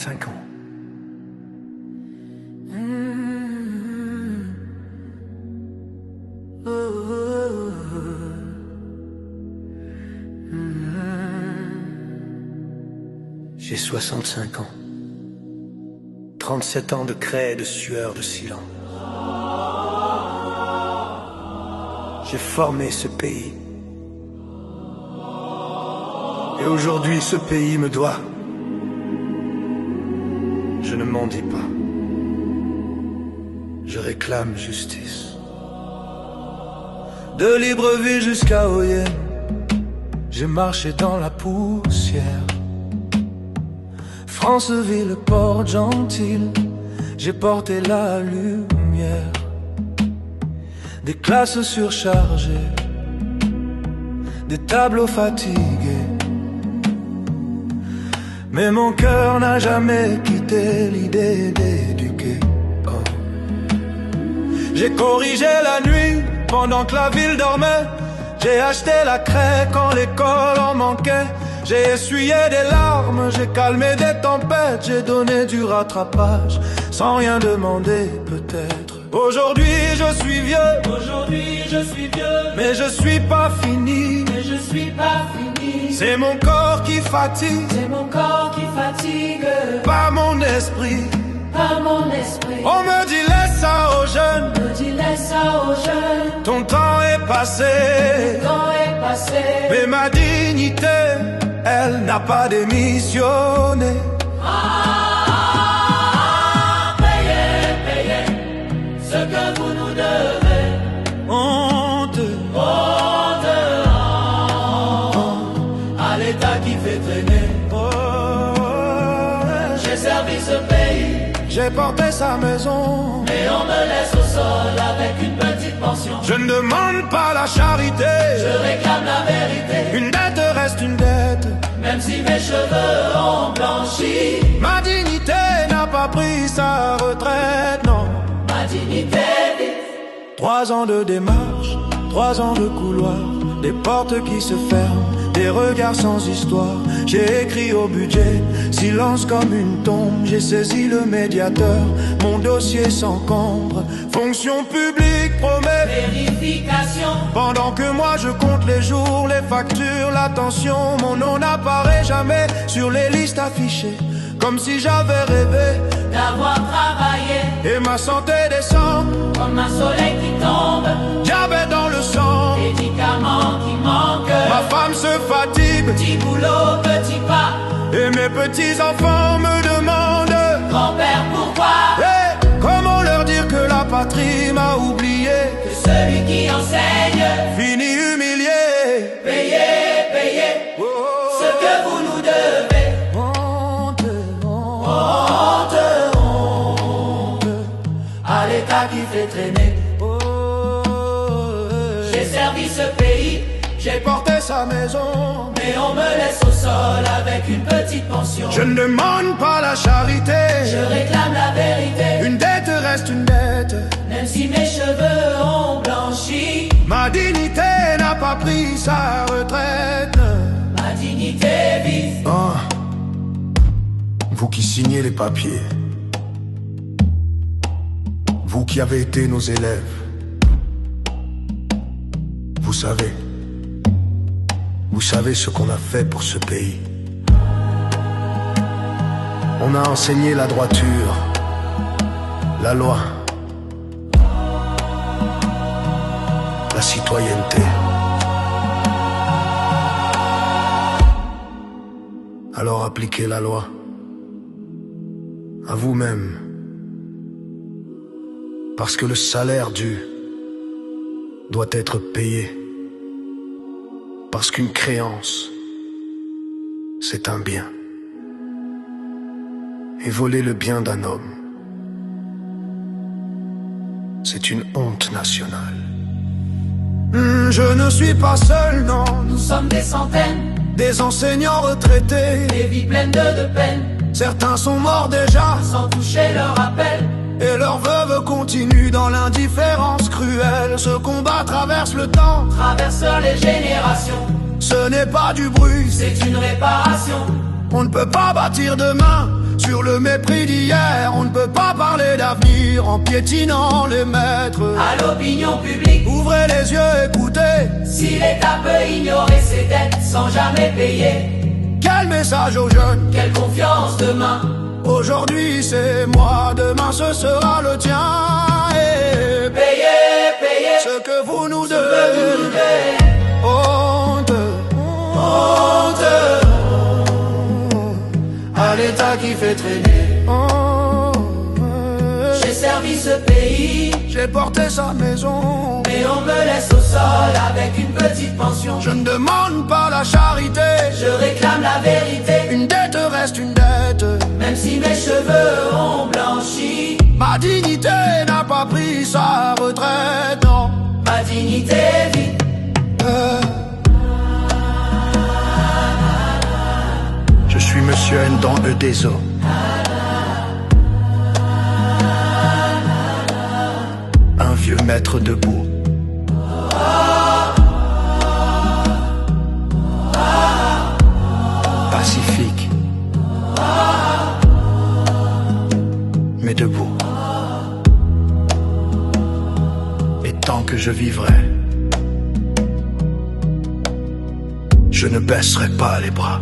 35 ans. J'ai 65 ans. 37 ans de craie, de sueur, de silence. J'ai formé ce pays. Et aujourd'hui, ce pays me doit. Je ne m'en dis pas. Je réclame justice. De Libreville jusqu'à Oyem, j'ai marché dans la poussière. Franceville, Port-Gentil, j'ai porté la lumière. Des classes surchargées, des tableaux fatigués. Mais mon cœur n'a jamais quitté l'idée d'éduquer. Oh. J'ai corrigé la nuit pendant que la ville dormait. J'ai acheté la craie quand l'école en manquait. J'ai essuyé des larmes, j'ai calmé des tempêtes. J'ai donné du rattrapage sans rien demander peut-être. Aujourd'hui je suis vieux, mais je suis pas fini. C'est mon corps qui fatigue, pas mon esprit. On me dit laisse ça aux jeunes, ton temps est passé. Mais ma dignité, elle n'a pas démissionné. Payez ce que vous nous devez. Honte, à l'État qui fait traîner. J'ai servi ce pays, j'ai porté sa maison, mais on me laisse au sol avec une petite pension. Je ne demande pas la charité, je réclame la vérité. Une dette reste une dette, même si mes cheveux ont blanchi. Ma dignité n'a pas pris sa retraite, non. Ma dignité vit. 3 ans de démarche, 3 ans de couloir, des portes qui se ferment, des regards sans histoire. J'ai écrit au budget, silence comme une tombe. J'ai saisi le médiateur, mon dossier s'encombre. Fonction publique promet vérification. Pendant que moi je compte les jours, les factures, l'attention. Mon nom n'apparaît jamais sur les listes affichées, comme si j'avais rêvé d'avoir travaillé. Et ma santé descend comme un soleil qui tombe. Diabète dans le sang, médicaments qui manquent. Ma femme se fatigue, petit boulot, petit pas. Et mes petits-enfants me demandent grand-père, pourquoi? Hey, comment leur dire que la patrie m'a oublié? Que celui qui enseigne finit humilié. Payez ce que vous nous devez. Honte à l'État qui fait traîner. J'ai servi ce pays, j'ai porté sa maison, mais on me laisse au sol avec une petite pension. Je ne demande pas la charité, je réclame la vérité. Une dette reste une dette, même si mes cheveux ont blanchi. Ma dignité n'a pas pris sa retraite. Ma dignité vit. Oh, vous qui signez les papiers, vous qui avez été nos élèves, vous savez ce qu'on a fait pour ce pays. On a enseigné la droiture, la loi, la citoyenneté. Alors appliquez la loi à vous-même, parce que le salaire dû doit être payé. Parce qu'une créance, c'est un bien. Et voler le bien d'un homme, c'est une honte nationale. Je ne suis pas seul, non. Nous sommes des centaines, des enseignants retraités, des vies pleines de peine. Certains sont morts déjà, sans toucher leur appel. Et leurs veuves continuent dans l'indifférence cruelle. Ce combat traverse le temps, traverse les générations. Ce n'est pas du bruit, c'est une réparation. On ne peut pas bâtir demain Sur le mépris d'hier, on ne peut pas parler d'avenir en piétinant les maîtres. À l'opinion publique, ouvrez les yeux, écoutez. Si l'État peut ignorer ses dettes sans jamais payer, quel message aux jeunes, quelle confiance demain. Aujourd'hui c'est moi, demain ce sera le tien. Et payez, payez ce que vous nous devez. Honte, honte à l'État qui fait traîner. J'ai servi ce pays, j'ai porté sa maison, mais on me laisse au sol avec une petite pension. Je ne demande pas la charité, je réclame la vérité. Une dette reste une dette, même si mes cheveux ont blanchi. Ma dignité n'a pas pris sa retraite, non. Ma dignité vit. Je suis Monsieur N dans Eudeso. Un vieux maître debout. Pacifique, mais debout. Et tant que je vivrai, je ne baisserai pas les bras.